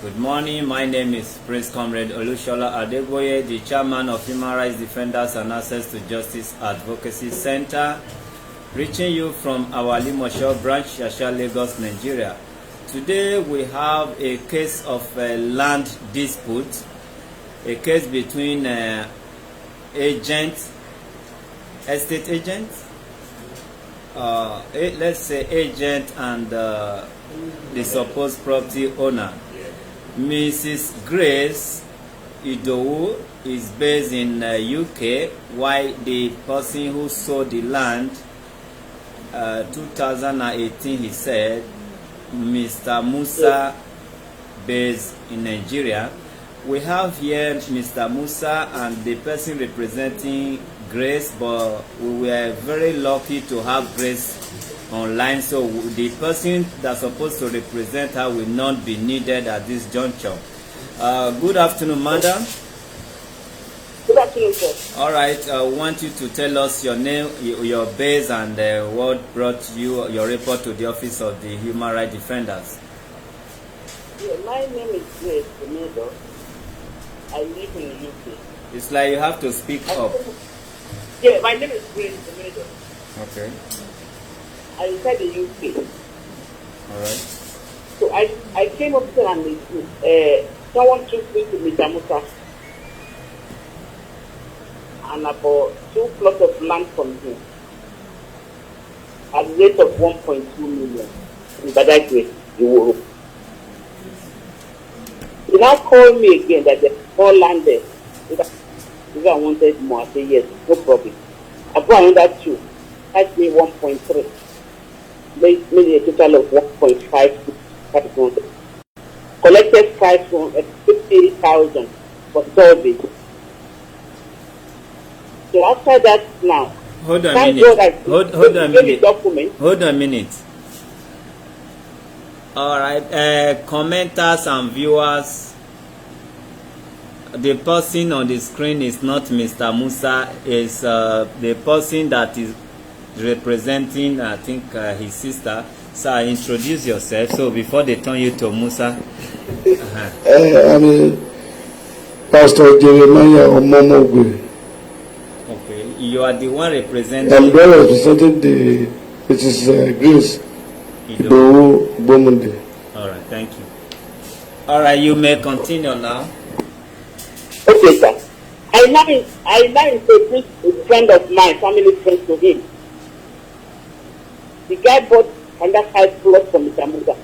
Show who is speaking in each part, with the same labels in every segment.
Speaker 1: Good morning. My name is Prince Comrade Olushola Adeboye, the chairman of Human Rights Defenders and Access to Justice Advocacy Center, reaching you from our Limosho branch, Shasha, Lagos, Nigeria. Today we have a case of land dispute, a case between estate agent, let's say agent and the supposed property owner. Mrs. Grace IDOWU is based in UK, while the person who sold the land 2018, he said, Mr. Musa, based in Nigeria. We have here Mr. Musa and the person representing Grace, but we were very lucky to have Grace online, so the person that's supposed to represent her will not be needed at this juncture. Good afternoon, madam.
Speaker 2: Good afternoon, sir.
Speaker 1: All right, I want you to tell us your name, your base, and what brought you your report to the office of the Human Rights Defenders.
Speaker 2: Yeah, my name is Grace Omiliearea. I live in the UK.
Speaker 1: It's like you have to speak up.
Speaker 2: Yeah, my name is Grace Omiliearea.
Speaker 1: Okay.
Speaker 2: I reside in the UK.
Speaker 1: All right.
Speaker 2: So I came up here and someone took me to Mr. Musa and I bought 2 plots of land from him at the rate of 1.2 million in Badagry, Europe. He now called me again that there's more land there. If I wanted more, I said yes, no problem. I bought another 2. That's me 1.3. Made me a total of 1.5. Collected 550,000 for survey. So after that now,
Speaker 1: hold on a minute. Hold on a minute. Hold on a minute. All right, commenters and viewers, the person on the screen is not Mr. Musa, is the person that is representing, I think, his sister. So introduce yourself. So before they turn you to Musa.
Speaker 3: I'm Pastor Jeremiah Omomogwe.
Speaker 1: Okay, you are the one representing.
Speaker 3: I'm the one representing it is Grace IDOWU Bomunde.
Speaker 2: All
Speaker 1: right, thank you. All right, you may continue now.
Speaker 2: Okay, sir. I now introduce a friend of mine, family friend to him. The guy bought under 5 plots from Mr. Musa.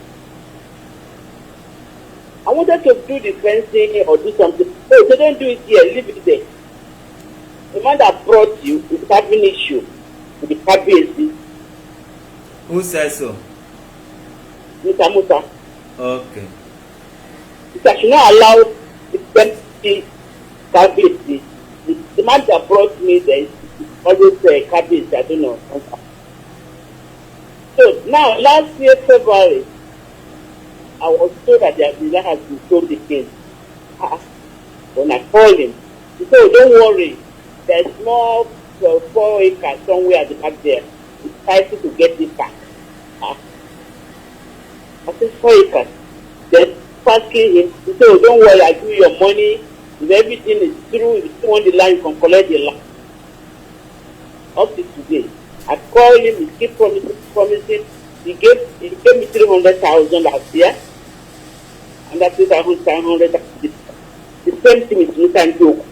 Speaker 2: I wanted to do the fencing or do something. Oh, they don't do it here, leave it there. The man that brought you is having issue with the KBAC.
Speaker 1: Who says so?
Speaker 2: Mr. Musa.
Speaker 1: Okay.
Speaker 2: Because you not allow the KBAC. The man that brought me there is always KBAC, I don't know. So now, last year, February, I was told that the visa has been sold again. When I called him, he said, oh, don't worry, there's more 4 acres somewhere at the back there. It's time to get it back. I said, 4 acres. Then asking him, he said, oh, don't worry, I'll give you your money. If everything is through, if you still want the land, you can collect the land. Up to today. I called him, he kept promising. He gave me 300,000 last year. And that's 2,500. The same thing with Musa and Joe.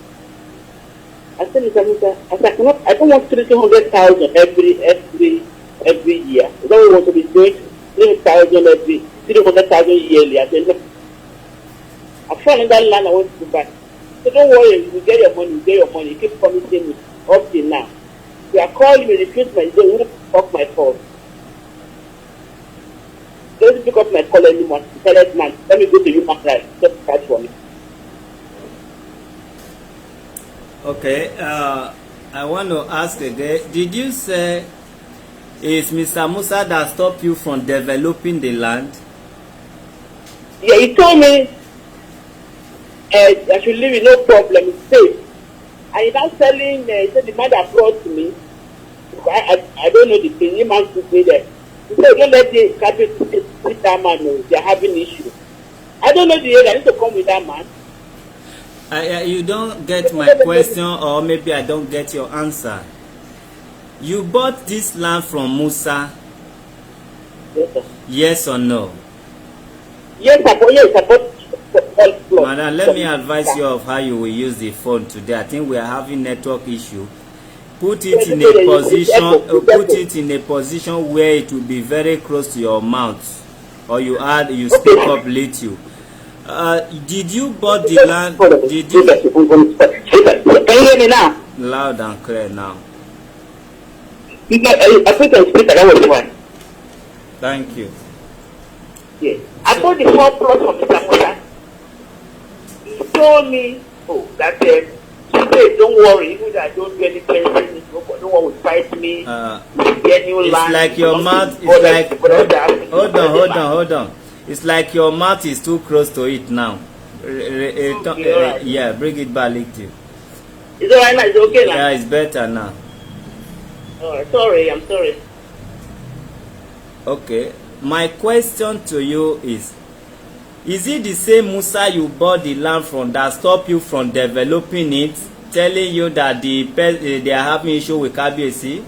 Speaker 2: I said, Mr. Musa, I don't want 300,000 every year. I don't want to be doing 300,000 yearly. I said, no. I found that land I want to buy. So don't worry, you get your money, You keep promising me up till now. You are calling me, refuse my day, you won't pick up my phone. Don't pick up my call anymore. Tell us, man, let me go to Human Rights. Just catch for me.
Speaker 1: Okay, I want to ask again, did you say is Mr. Musa that stopped you from developing the land?
Speaker 2: Yeah, he told me I should leave it, no problem, it's safe. And he's now selling, he said the man that brought to me, I don't know the thing, he man took me there. He said, don't let the cabinet sit that man know, they're having issues. I I don't know the age. I need to come with that man.
Speaker 1: You don't get my question, or maybe I don't get your answer. You bought this land from Musa?
Speaker 2: Yes, sir.
Speaker 1: Yes or no?
Speaker 2: Yes, I bought.
Speaker 1: Madam, let me advise you of how you will use the phone today. I think we are having network issue. Put it in a position. Put it in a position where it will be very close to your mouth, or you speak up little. Did you bought the land? Did you?
Speaker 2: Can you hear me now?
Speaker 1: Loud and clear now.
Speaker 2: I put on speaker. That was fine.
Speaker 1: Thank you.
Speaker 2: Yes. I bought the 4 plots from Mr. Musa. He told me, that said, don't worry, even if I don't do anything, no one will fight me.
Speaker 1: It's like your mouth. It's like hold on. It's like your mouth is too close to it now.
Speaker 2: Right.
Speaker 1: Yeah, bring it back little.
Speaker 2: It's alright now. It's okay now.
Speaker 1: Yeah, it's better now.
Speaker 2: Sorry, I'm sorry.
Speaker 1: Okay. My question to you is it the same Musa you bought the land from that stopped you from developing it, telling you that they are having issue with KBC?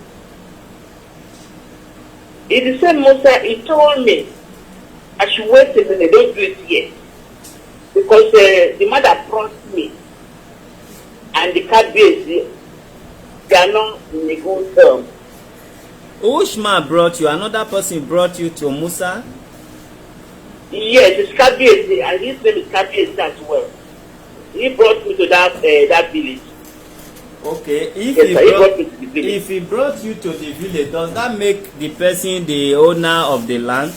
Speaker 2: It's the same Musa. He told me I should wait till they don't do it yet, because the mother promised me and the KBC, they are not in a good term.
Speaker 1: Which man brought you? Another person brought you to Musa?
Speaker 2: Yes, it's KBC, and his name is KBC as well. He brought me to that village.
Speaker 1: Okay,
Speaker 2: if
Speaker 1: he brought you to the village, does that make the person the owner of the land?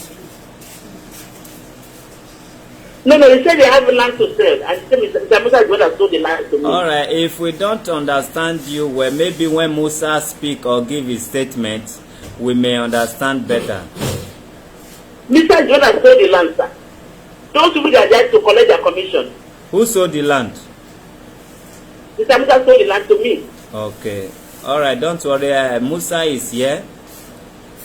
Speaker 2: No, he said they have land to sell, and Mr. Musa is the one that sold the land to me.
Speaker 1: Alright, if we don't understand you, well, maybe when Musa speak or give his statement, we may understand better.
Speaker 2: Mr. is the one that sold the land, sir. Those people that are there to collect their commission.
Speaker 1: Who sold the land?
Speaker 2: Mr. Musa sold the land to me.
Speaker 1: Okay. Alright, don't worry. Musa is here.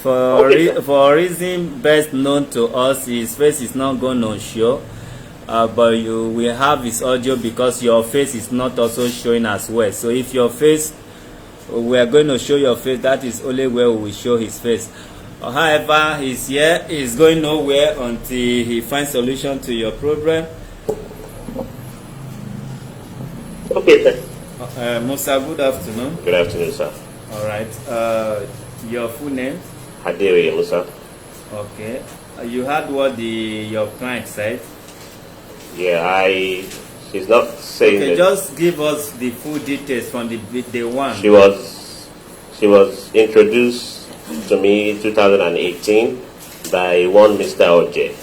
Speaker 1: For a reason best known to us, his face is not going to show. But you will have his audio because your face is not also showing as well. So if your face, we are going to show your face, that is only where we will show his face. However, he's here. He's going nowhere until he finds solution to your problem.
Speaker 2: Okay, sir.
Speaker 1: Musa, good afternoon.
Speaker 4: Good afternoon, sir.
Speaker 1: All right. Your full name?
Speaker 4: IDOWU, Musa.
Speaker 1: Okay. You heard what your client said?
Speaker 4: Yeah, she's not saying
Speaker 1: okay,
Speaker 4: that.
Speaker 1: Just give us the full details from the one.
Speaker 4: She was introduced to me in 2018 by one Mr. Oje.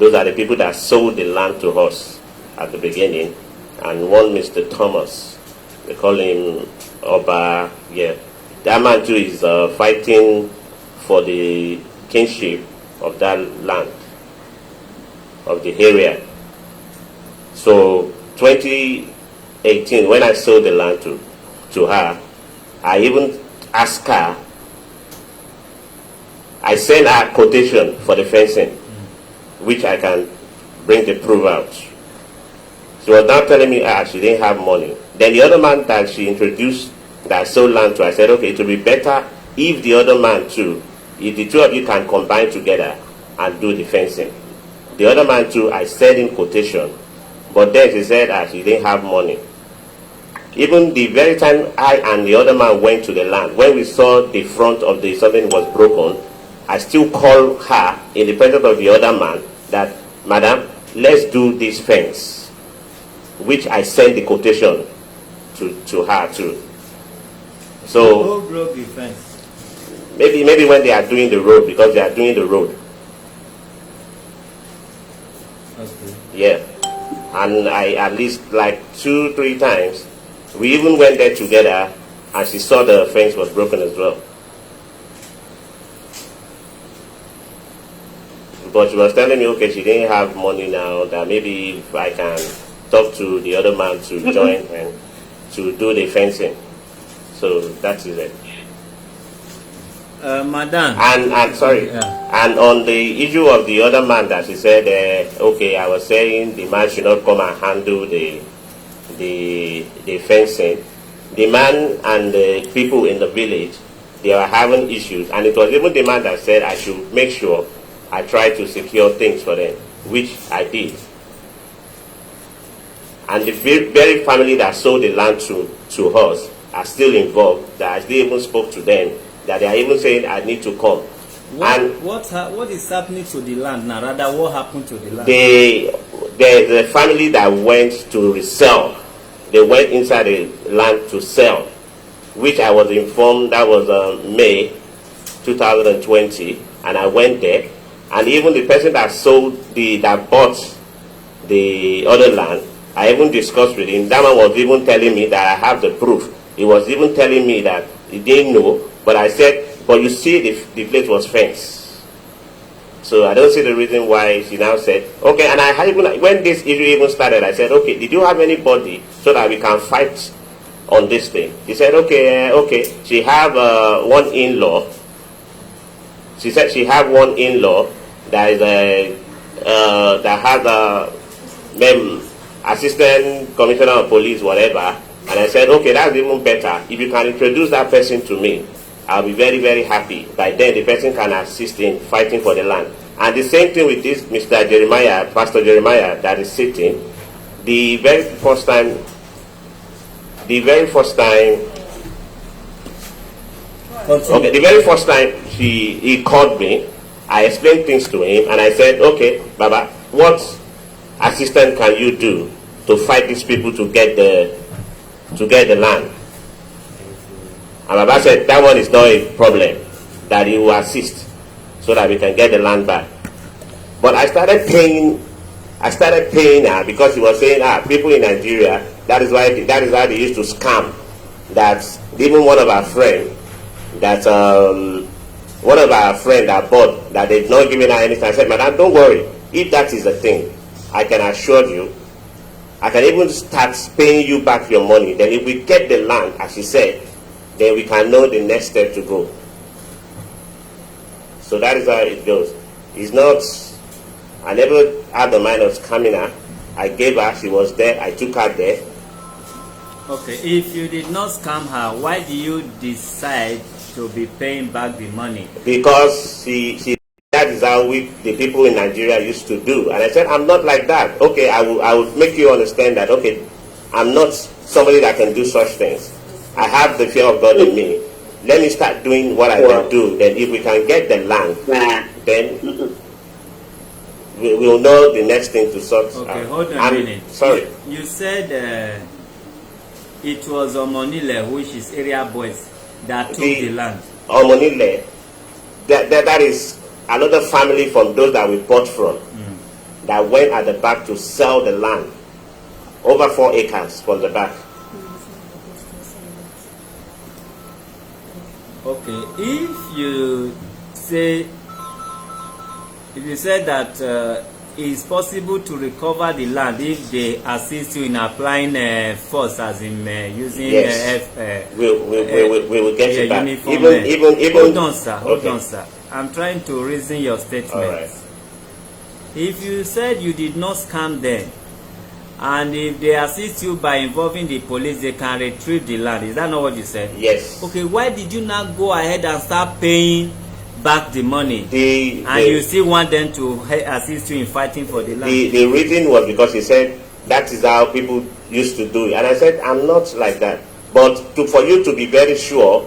Speaker 4: Those are the people that sold the land to us at the beginning, and one Mr. Thomas. They call him Oba. Yeah, that man too is fighting for the kingship of that land, of the area. So 2018, when I sold the land to her, I even asked her, I sent her a quotation for the fencing, which I can bring the proof out. She was now telling me she didn't have money. Then the other man that she introduced that sold land to, I said, okay, it will be better if the other man too, if the two of you can combine together and do the fencing. The other man too, I sent in quotation. But then she said she didn't have money. Even the very time I and the other man went to the land, when we saw the front of the something was broken, I still called her in the presence of the other man that, Madam, let's do this fence, which I sent the quotation to her too. So
Speaker 1: who broke the fence?
Speaker 4: Maybe when they are doing the road, because they are doing the road.
Speaker 1: Okay.
Speaker 4: Yeah. And I at least like 2-3 times, we even went there together, and she saw the fence was broken as well. But she was telling me, okay, she didn't have money now, that maybe if I can talk to the other man to join and to do the fencing. So that is it.
Speaker 1: Madam.
Speaker 4: And sorry, and on the issue of the other man that she said, okay, I was saying the man should not come and handle the fencing. The man and the people in the village, they were having issues, and it was even the man that said I should make sure I try to secure things for them, which I did. And the very family that sold the land to us are still involved. That I still even spoke to them, that they are even saying I need to come.
Speaker 1: What is happening to the land now? Rather, what happened to the land?
Speaker 4: The family that went to resell, they went inside the land to sell, which I was informed that was May 2020, and I went there, and even the person that that bought the other land, I even discussed with him. That man was even telling me that I have the proof. He was even telling me that he didn't know, but I said, but you see the place was fenced. So I don't see the reason why she now said, okay, and I even, when this issue even started, I said, okay, did you have anybody so that we can fight on this thing? He said, okay, okay. She have one in-law. She said she have one in-law that is that has a assistant commissioner of police, whatever. And I said, okay, that's even better. If you can introduce that person to me, I'll be very, very happy. By then, the person can assist in fighting for the land. And the same thing with this Mr. Jeremiah, Pastor Jeremiah, that is sitting. The very first time, he called me, I explained things to him, and I said, okay, Baba, what assistance can you do to fight these people to get the land? And Baba said, that one is not a problem, that he will assist so that we can get the land back. But I started paying her because he was saying, people in Nigeria, that is how they used to scam. That even one of our friends that bought, that they've not given her anything. I said, madam, don't worry. If that is the thing, I can assure you, I can even start paying you back your money. Then if we get the land, as she said, then we can know the next step to go. So that is how it goes. It's not, I never had the mind of scamming her. I gave her, she was there, I took her there.
Speaker 1: Okay, if you did not scam her, why do you decide to be paying back the money? Because
Speaker 4: that is how the people in Nigeria used to do. And I said, I'm not like that. Okay, I will make you understand that, okay, I'm not somebody that can do such things. I have the fear of God in me. Let me start doing what I can do. Then if we can get the land, then we will know the next thing to sort out.
Speaker 1: Okay, hold on a minute.
Speaker 4: Sorry.
Speaker 1: You said it was OMILIE, which is area boys, that took the land.
Speaker 4: OMILIE, that is another family from those that we bought from, that went at the back to sell the land. Over 4 acres from the back.
Speaker 1: Okay, if you say that it's possible to recover the land if they assist you in applying force, as in using
Speaker 4: we will get it back. Even
Speaker 1: hold on, sir. Hold
Speaker 4: okay.
Speaker 1: on, sir. I'm trying to reason your statement.
Speaker 4: All right.
Speaker 1: If you said you did not scam them, and if they assist you by involving the police, they can retrieve the land. Is that not what you said?
Speaker 4: Yes.
Speaker 1: Okay, why did you not go ahead and start paying back the money? You still want them to assist you in fighting for the land?
Speaker 4: The reason was because he said that is how people used to do it. And I said, I'm not like that. But for you to be very sure,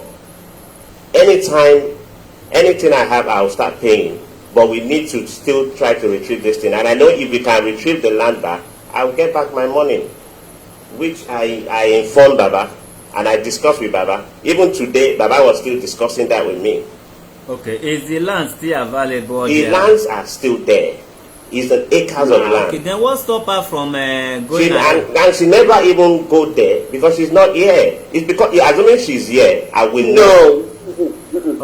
Speaker 4: anything I have, I'll start paying. But we need to still try to retrieve this thing. And I know if we can retrieve the land back, I'll get back my money, which I informed Baba, and I discussed with Baba. Even today, Baba was still discussing that with me.
Speaker 1: Okay, is the land still available?
Speaker 4: The lands are still there. It's an acres of land.
Speaker 1: Okay, then what stopped her from going
Speaker 4: and she never even go there because she's not here. It's because, assuming she's here, I will know.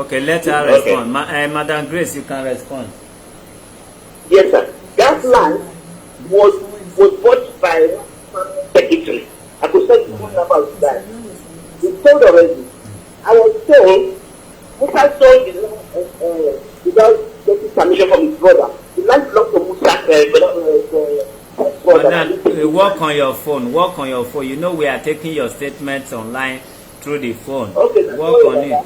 Speaker 1: Okay, let her respond. Madam Grace, you can respond.
Speaker 2: Yes, sir. That land was bought by secretary. I could say the phone number of that. We told already. I was told Musa sold the brother.
Speaker 1: Madam, work on your phone. Work on your phone. You know we are taking your statements online through the phone.
Speaker 2: Okay, sir.
Speaker 1: Work on it.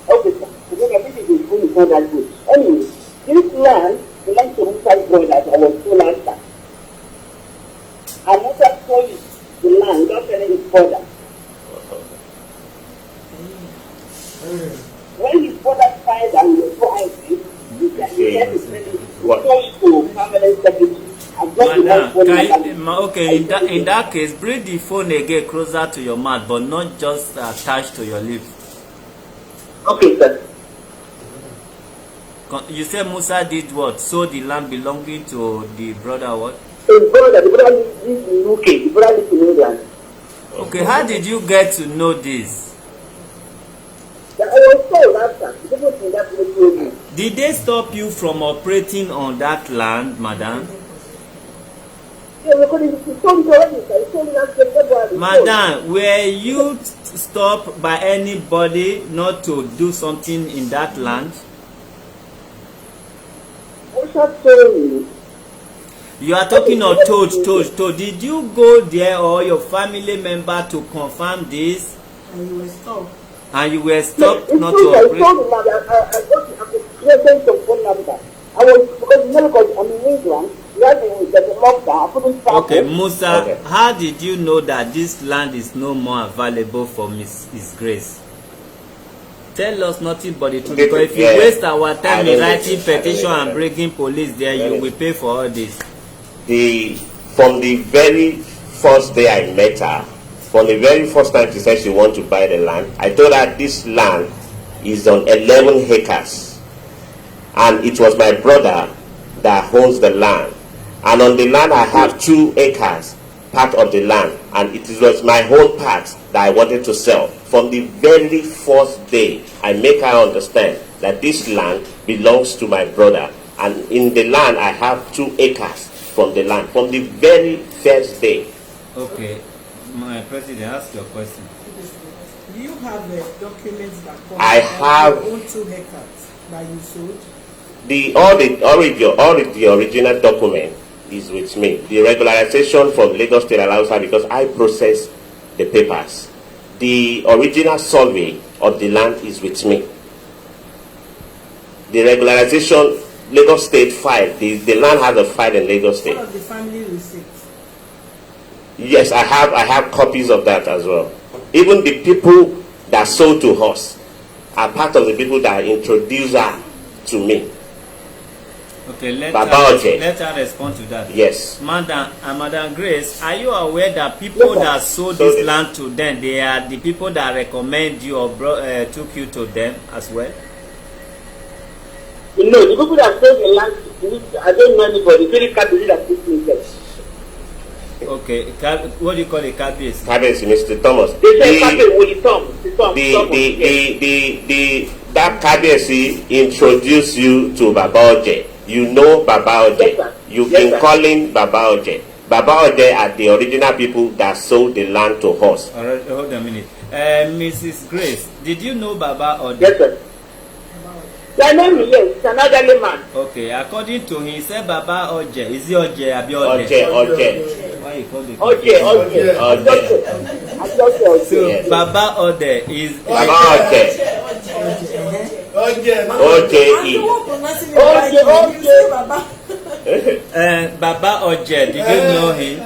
Speaker 2: Okay, sir. Because I think the phone is not that good. Anyway, this land belongs to Musa's brother, as I was told last time. And Musa sold the land without telling his brother. When his brother find that he was so angry, he said to permanent secretary.
Speaker 1: Madam, okay, in that case, bring the phone again closer to your mouth, but not just attached to your lips.
Speaker 2: Okay, sir.
Speaker 1: You said Musa did what? Sold the land belonging to the brother what?
Speaker 2: His brother, the brother lives in UK, the brother lives in England.
Speaker 1: Okay, how did you get to know this?
Speaker 2: I was told last time, people in that place told me.
Speaker 1: Did they stop you from operating on that land, madam?
Speaker 2: Yeah, because he told me already, sir. He told me last February.
Speaker 1: Madam, were you stopped by anybody not to do something in that land?
Speaker 2: Musa told me.
Speaker 1: You are talking of told. Did you go there or your family member to confirm this?
Speaker 5: And you were stopped.
Speaker 1: And you were stopped
Speaker 2: No,
Speaker 1: not
Speaker 2: true,
Speaker 1: to
Speaker 2: I
Speaker 1: operate?
Speaker 2: told him that I got to create some phone number. I was, because you know, because I'm in England, there's a lockdown, I couldn't start.
Speaker 1: Okay, Musa,
Speaker 4: Okay.
Speaker 1: how did you know that this land is no more available for His Grace? Tell us nothing but the truth, because if you waste our time in writing petition and bringing police there, you will pay for all this.
Speaker 4: From the very first day I met her, from the very first time she said she wanted to buy the land, I told her this land is on 11 acres. And it was my brother that owns the land. And on the land I have 2 acres, part of the land. And it was my whole part that I wanted to sell. From the very first day, I make her understand that this land belongs to my brother. And in the land I have 2 acres from the land, from the very first day.
Speaker 1: Okay, my president, ask your question.
Speaker 5: Do you have documents that come
Speaker 4: I have
Speaker 5: your own 2 hectares that you sold?
Speaker 4: all the original document is with me. The regularization from Lagos State allows her because I process the papers. The original survey of the land is with me. The regularization Lagos State file, the land has a file in Lagos State.
Speaker 5: What of the family receipts?
Speaker 4: Yes, I have copies of that as well. Even the people that sold to us are part of the people that introduced her to me.
Speaker 1: Okay, let her respond to that.
Speaker 4: Yes.
Speaker 1: Madam Grace, are you aware that people that sold this land to them, they are the people that recommend you or took you to them as well?
Speaker 2: You know, the people that sold the land, I don't know anybody. It's very capital that put me there.
Speaker 1: Okay, what do you call a cabis?
Speaker 4: Cabis, Mr. Thomas.
Speaker 2: They say capital with
Speaker 4: that cabisi introduced you to Baba Oje. You know Baba Oje.
Speaker 2: Yes,
Speaker 4: You've
Speaker 2: yes,
Speaker 4: been
Speaker 2: sir.
Speaker 4: calling Baba Oje. Baba Oje are the original people that sold the land to us.
Speaker 1: All right, hold a minute. Mrs. Grace, did you know Baba Oje?
Speaker 2: Yes, sir. Their name is, yes, it's an elderly man.
Speaker 1: Okay, according to him, he said Baba Oje. Is he Oje? Abi Oje?
Speaker 4: Oje.
Speaker 1: Why you call it?
Speaker 2: Oje.
Speaker 1: So
Speaker 4: Yes.
Speaker 1: Baba Oje is
Speaker 4: Baba Oje. O-J-E.
Speaker 1: Baba Oje. Did you know him?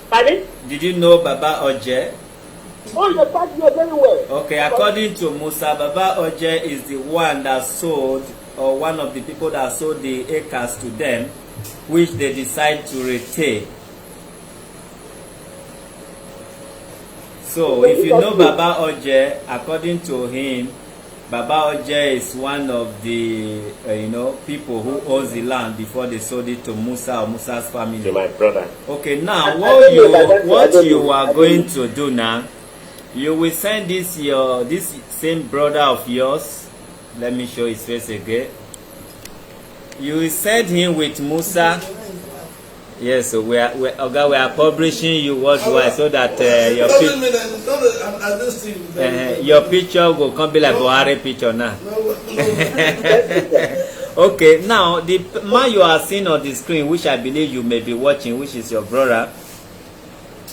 Speaker 2: Pardon?
Speaker 1: Did you know Baba Oje?
Speaker 2: Oh, the party are very well.
Speaker 1: Okay, according to Musa, Baba Oje is the one that sold, or one of the people that sold the acres to them, which they decide to retain. So, if you know Baba Oje, according to him, Baba Oje is one of the people who owns the land before they sold it to Musa or Musa's family.
Speaker 4: To my brother.
Speaker 1: Okay, now what you are going to do now? You will send this same brother of yours. Let me show his face again. You will send him with Musa. Yes, so we are publishing you worldwide so that your picture will come be like Buhari picture now. Okay, now the man you are seeing on the screen, which I believe you may be watching, which is your brother,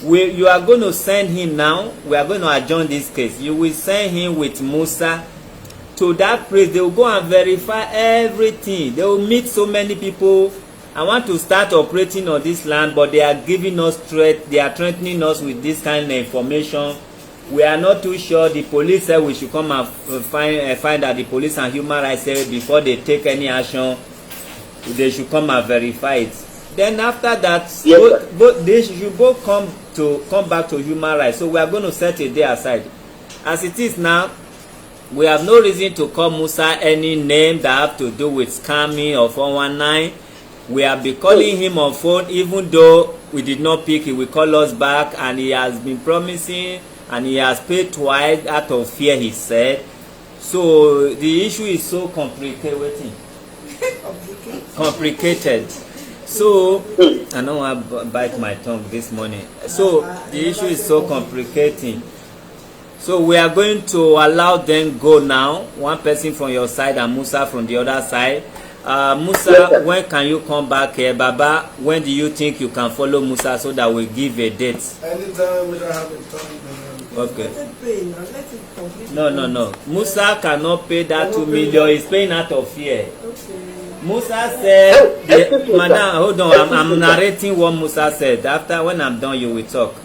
Speaker 1: you are going to send him now. We are going to adjourn this case. You will send him with Musa to that place. They will go and verify everything. They will meet so many people. I want to start operating on this land, but they are giving us threat. They are threatening us with this kind of information. We are not too sure. The police said we should come and find out. The police and human rights said before they take any action, they should come and verify it. Then after that,
Speaker 2: Yes,
Speaker 1: they should both come back to human rights. So we are going to set a day aside. As it is now, we have no reason to call Musa any name that have to do with scamming or 419. We have been calling him on phone, even though we did not pick. He will call us back, and he has been promising, and he has paid twice out of fear, he said. So the issue is so complicated. Complicated. So I don't want to bite my tongue this morning. So the issue is so complicating. So we are going to allow them go now. One person from your side and Musa from the other side. Musa,
Speaker 2: Yes,
Speaker 1: when can you come back here? Baba, when do you think you can follow Musa so that we give a date?
Speaker 3: Anytime we don't have a time.
Speaker 1: Okay.
Speaker 5: Let it pay now. Let it complete.
Speaker 1: No. Musa cannot pay that 2 million. He's paying out of fear.
Speaker 5: Okay.
Speaker 1: Musa said,
Speaker 2: excuse me,
Speaker 1: Madam,
Speaker 2: sir.
Speaker 1: hold on, I'm narrating what Musa said. After, when I'm done, you will talk.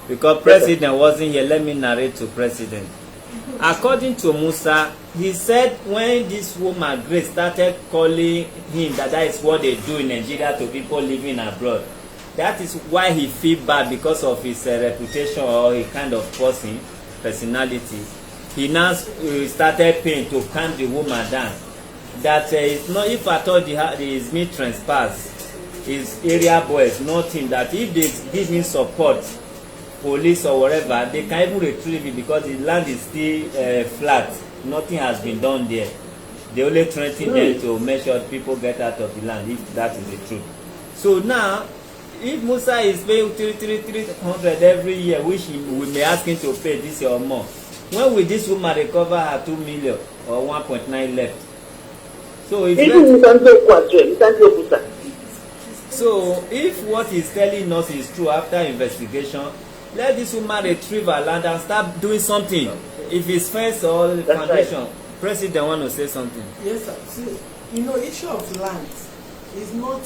Speaker 1: Because President wasn't here, let me narrate to President. According to Musa, he said when this woman, Grace, started calling him that is what they do in Nigeria to people living abroad. That is why he feel bad because of his reputation or a kind of personality. He now started paying to calm the woman down. That it's not, if at all is me trespass, his area boys, nothing that if they give him support, police or whatever, they can even retrieve it because the land is still flat. Nothing has been done there. They only threaten them to make sure people get out of the land, if that is the truth. So now, if Musa is paying 300 every year, which we may ask him to pay this year or more, when will this woman recover her 2 million or 1.9 left? So it's so if what he's telling us is true after investigation, let this woman retrieve her land and start doing something. If it's fence or the foundation, right. President want to say something.
Speaker 5: Yes, sir. See, issue of land is not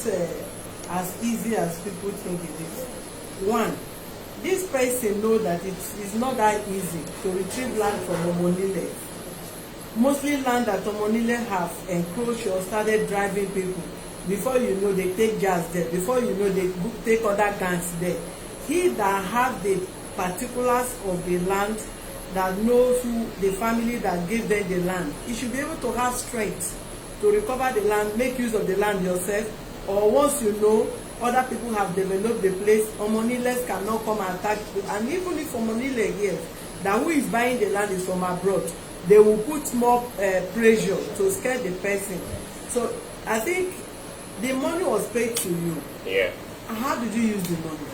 Speaker 5: as easy as people think it is. One, this person know that it's not that easy to retrieve land from Omiliearea. Mostly land that Omiliearea have encroached or started driving people. Before you know, they take gas there. Before you know, they take other gangs there. He that have the particulars of the land, that knows who the family that gave them the land, he should be able to have strength to recover the land, make use of the land yourself, or once you know other people have developed the place, Omilie's cannot come and attack you. And even if Omilie's here, that who is buying the land is from abroad, they will put more pressure to scare the person. So I think the money was paid to you.
Speaker 4: Yeah.
Speaker 5: How did you use the money?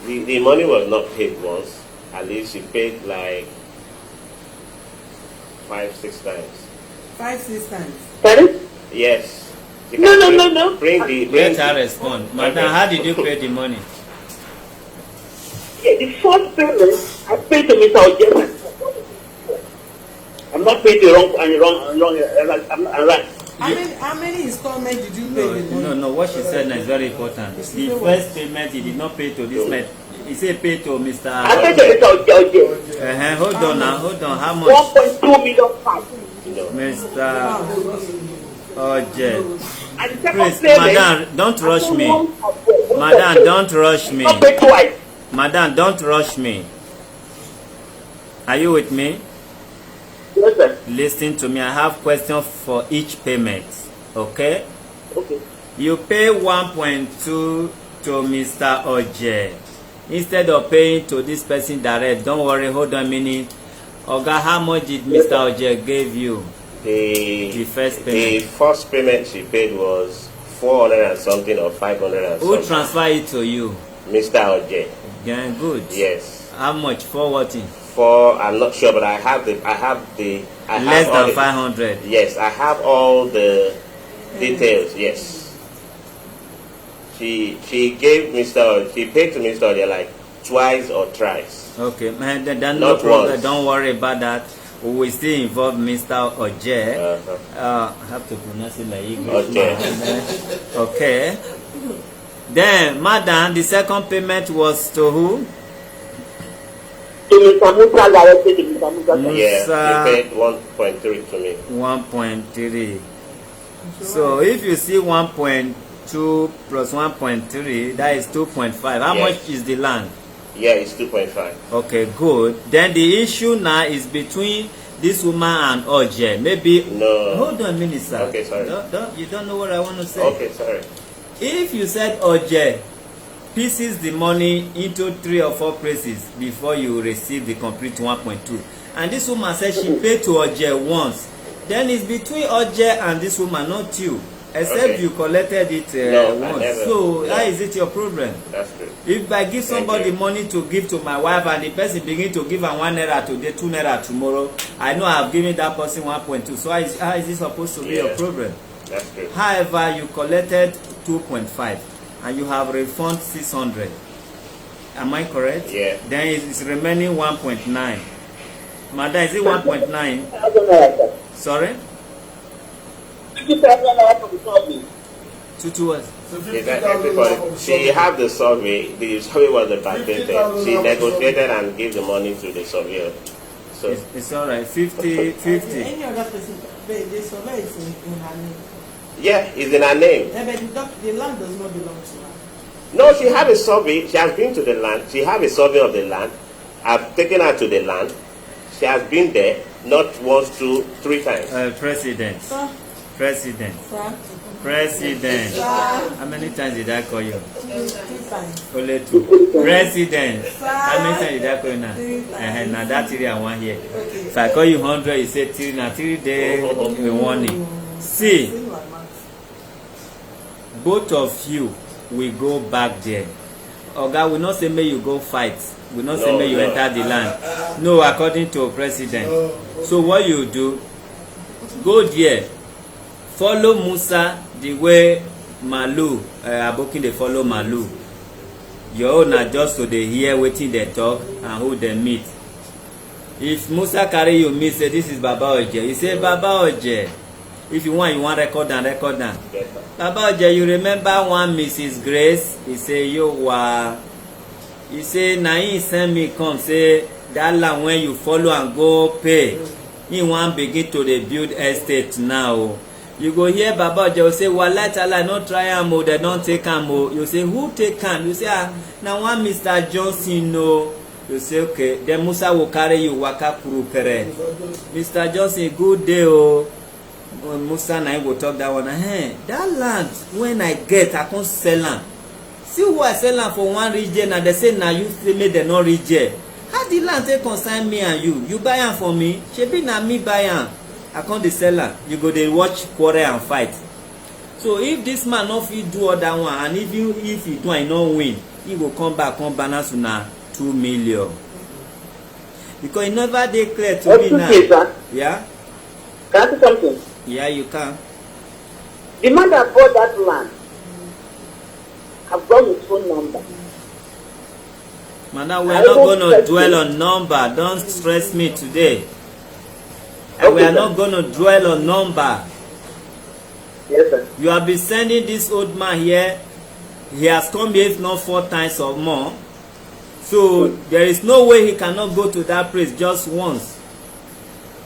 Speaker 4: The money was not paid once. At least she paid like 5-6 times.
Speaker 5: 5-6 times.
Speaker 2: Pardon?
Speaker 4: Yes.
Speaker 2: No.
Speaker 1: Let her respond. Madam, how did you pay the money?
Speaker 2: Yeah, the first payment I paid to Mr. Ojema. I'm not paying the wrong. I'm right.
Speaker 5: How many installments did you pay the money?
Speaker 1: No. What she said is very important. The first payment he did not pay to this man. He said pay to Mr.
Speaker 2: I paid to Mr. Ojema.
Speaker 1: Hold on. How much?
Speaker 2: 1.2 million pounds.
Speaker 1: Mr. Oje.
Speaker 2: And the second
Speaker 1: Please,
Speaker 2: payment,
Speaker 1: Madam, don't rush me. Madam, don't rush me.
Speaker 2: I paid twice.
Speaker 1: Madam, don't rush me. Are you with me?
Speaker 2: Yes, sir.
Speaker 1: Listen to me. I have questions for each payment. Okay?
Speaker 2: Okay.
Speaker 1: You pay 1.2 to Mr. Oje. Instead of paying to this person direct, don't worry, hold on a minute. Oga, how much did Mr. Oje give you? The first payment.
Speaker 4: The first payment she paid was 400 and something or 500 and something.
Speaker 1: Who transferred it to you?
Speaker 4: Mr. Oje.
Speaker 1: Yeah, good.
Speaker 4: Yes.
Speaker 1: How much? For what?
Speaker 4: 4. I'm not sure, but I have the.
Speaker 1: Less than 500.
Speaker 4: Yes, I have all the details. Yes. She gave Mr. She paid to Mr. Odia like twice or thrice.
Speaker 1: Okay, man. Then no problem. Don't worry about that. We will still involve Mr. Oje. I have to pronounce it like English. Okay. Then, madam, the second payment was to who?
Speaker 2: To Mr. Musa directly to Mr. Musa.
Speaker 4: Yeah, he paid 1.3 to me.
Speaker 1: 1.3. So if you see 1.2 plus 1.3, that is 2.5. How much is the land?
Speaker 4: Yeah, it's 2.5.
Speaker 1: Okay, good. Then the issue now is between this woman and Oje. Maybe.
Speaker 4: No.
Speaker 1: Hold on a minute, sir.
Speaker 4: Okay, sorry.
Speaker 1: You don't know what I want to say.
Speaker 4: Okay, sorry.
Speaker 1: If you said Oje pieces the money into 3 or 4 places before you receive the complete 1.2, and this woman said she paid to Oje once, then it's between Oje and this woman, not you. Except you collected it once. So how is it your problem?
Speaker 4: That's true.
Speaker 1: If I give somebody money to give to my wife and the person begin to give her 1 naira today, 2 naira tomorrow, I know I have given that person 1.2. So how is it supposed to be your problem?
Speaker 4: That's true.
Speaker 1: However, you collected 2.5 and you have refunded 600. Am I correct?
Speaker 4: Yeah.
Speaker 1: Then it's remaining 1.9. Madam, is it 1.9? Sorry? 2 what?
Speaker 4: She had the survey. The survey was backdated. She negotiated and gave the money to the surveyor. So
Speaker 1: it's all right. 50.
Speaker 5: Any other person, the survey is in her name.
Speaker 4: Yeah, it's in her name.
Speaker 5: Yeah, but the land does not belong to her.
Speaker 4: No, she had a survey. She has been to the land. She has a survey of the land. I've taken her to the land. She has been there not once, 2, 3 times.
Speaker 1: President.
Speaker 5: Sir?
Speaker 1: President.
Speaker 5: Sir?
Speaker 1: President.
Speaker 5: Sir?
Speaker 1: How many times did I call you?
Speaker 5: 2 times.
Speaker 1: Only 2. President.
Speaker 5: Sir?
Speaker 1: How many times did I call you now?
Speaker 5: 3 times.
Speaker 1: Now that 3 and 1 here.
Speaker 5: Okay.
Speaker 1: If I call you 100, you say 3. Now 3 days warning. See, both of you will go back there. Oga will not say may you go fight. Will not say may you enter the land. No, according to president. So what you do, go there, follow Musa the way Malu, Abokin they follow Malu. Your own are just so they hear wetin they talk and who they meet. If Musa carry you meet say this is Baba Oje, you say Baba Oje. If you want record down. Baba Oje, you remember one Mrs. Grace? He say yo wa. He say na him send me come say that land when you follow and go pay. He wan begin to dey build estate now. You go hear Baba Oje say wallahi ta'ala no try am o, they don take am o. You say who take am? You say na one Mr. Johnson o. You say okay, then Musa will carry you waka kuru pere. Mr. Johnson, good day o. Musa na him go talk that one. That land when I get I come sell am. See who I sell am for one region and they say na you say make dem no reach there. How the land take consign me and you? You buy am for me? Shebi na me buy am. I come dey sell am. You go dey watch quarrel and fight. So if this man no fit do other one and even if he do and he no win, he go come back come balance una 2 million. Because he never dey clear to me now. Yeah?
Speaker 2: Can I say something?
Speaker 1: Yeah, you can.
Speaker 2: The man that bought that land, I've got his phone number.
Speaker 1: Madam, we are not going to dwell on number. Don't stress me today. And we are not going to dwell on number.
Speaker 2: Yes, sir.
Speaker 1: You have been sending this old man here. He has come here if not 4 times or more. So there is no way he cannot go to that place just once.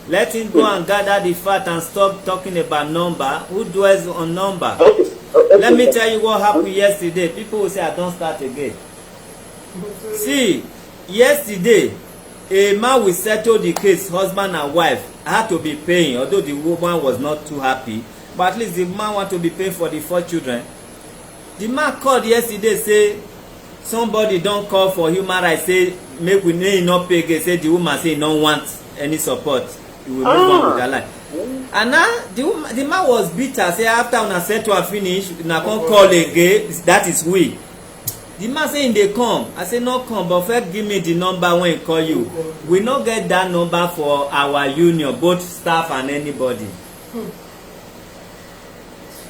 Speaker 1: Let him go and gather the fact and stop talking about number. Who dwells on number? Let me tell you what happened yesterday. People will say I don't start again. See, yesterday, a man will settle the case, husband and wife. Had to be paying, although the woman was not too happy. But at least the man want to be paying for the 4 children. The man called yesterday, say, somebody don't call for human rights, say, make we not pay again. Say the woman say don't want any support. He will move on with their life. And now the man was bitter. Say after una settle and finish, una come call again. That is we. The man say him dey come. I say no come, but first give me the number when he call you. We no get that number for our union, both staff and anybody.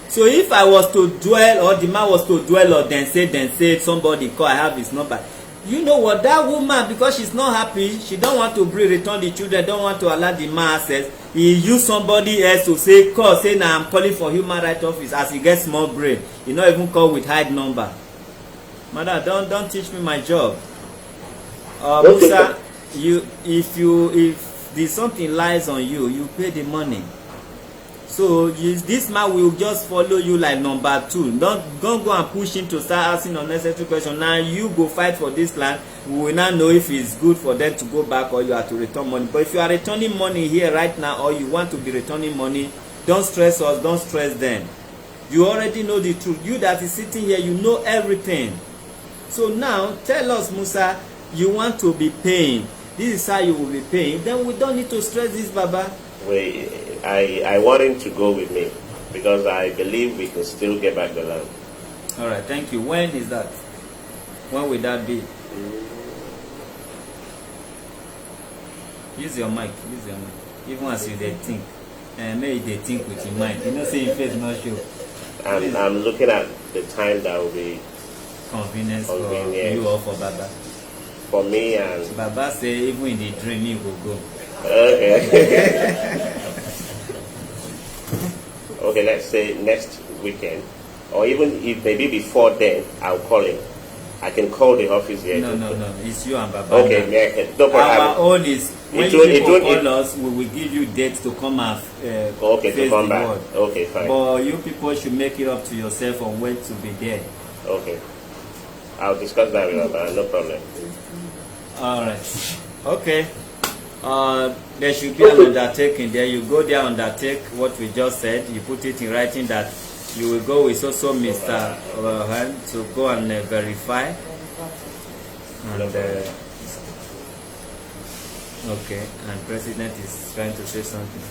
Speaker 1: So if I was to dwell, or the man was to dwell, or then say somebody call, I have his number. You know what, that woman, because she's not happy, she don't want to return the children, don't want to allow the man access, he use somebody else to say call, say now I'm calling for human rights office. As he gets small brain, he not even call with hide number. Madam, don't teach me my job. Musa, if the something lies on you, you pay the money. So this man will just follow you like number 2. Don't go and push him to start asking unnecessary questions. Now you go fight for this land. We will not know if it's good for them to go back or you have to return money. But if you are returning money here right now, or you want to be returning money, don't stress us, don't stress them. You already know the truth. You that is sitting here, you know everything. So now tell us, Musa, you want to be paying. This is how you will be paying. Then we don't need to stress this, Baba.
Speaker 4: I want him to go with me because I believe we can still get back the land.
Speaker 1: All right, thank you. When is that? When will that be? Use your mic. Use your mic. Even as you they think, maybe they think with your mind. You know, say your face not sure.
Speaker 4: I'm looking at the time that will be
Speaker 1: convenient for you or for Baba.
Speaker 4: For me and
Speaker 1: Baba say even in the dream he will go.
Speaker 4: Okay. Okay, let's say next weekend, or even if maybe before then, I'll call him. I can call the office here.
Speaker 1: No. It's you and Baba.
Speaker 4: Okay, no problem.
Speaker 1: Our own is when you call us, we will give you dates to come and face
Speaker 4: to come back.
Speaker 1: World.
Speaker 4: Okay, fine.
Speaker 1: But you people should make it up to yourself on when to be there.
Speaker 4: Okay. I'll discuss that with Baba. No problem.
Speaker 1: All right. Okay. There should be an undertaking there. You go there, undertake what we just said. You put it in writing that you will go with also Mr. To go and verify. And okay. And President is trying to say something.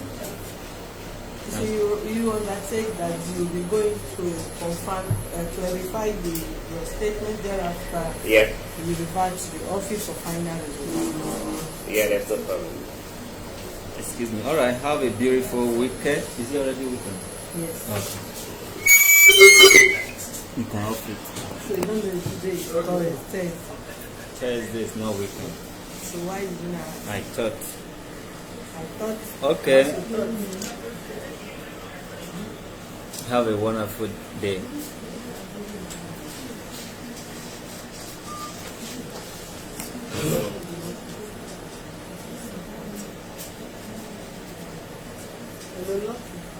Speaker 5: So you undertake that you will be going to confirm, clarify your statement thereafter.
Speaker 4: Yeah.
Speaker 5: You revert to the office for final resolution.
Speaker 4: Yeah, that's no problem.
Speaker 1: Excuse me. All right. Have a beautiful weekend. Is it already weekend?
Speaker 5: Yes.
Speaker 1: Okay. You can off it.
Speaker 5: So you don't know today or Thursday.
Speaker 1: Thursday is not weekend.
Speaker 5: So why is it now?
Speaker 1: I thought.
Speaker 5: Okay.
Speaker 1: Have a wonderful day.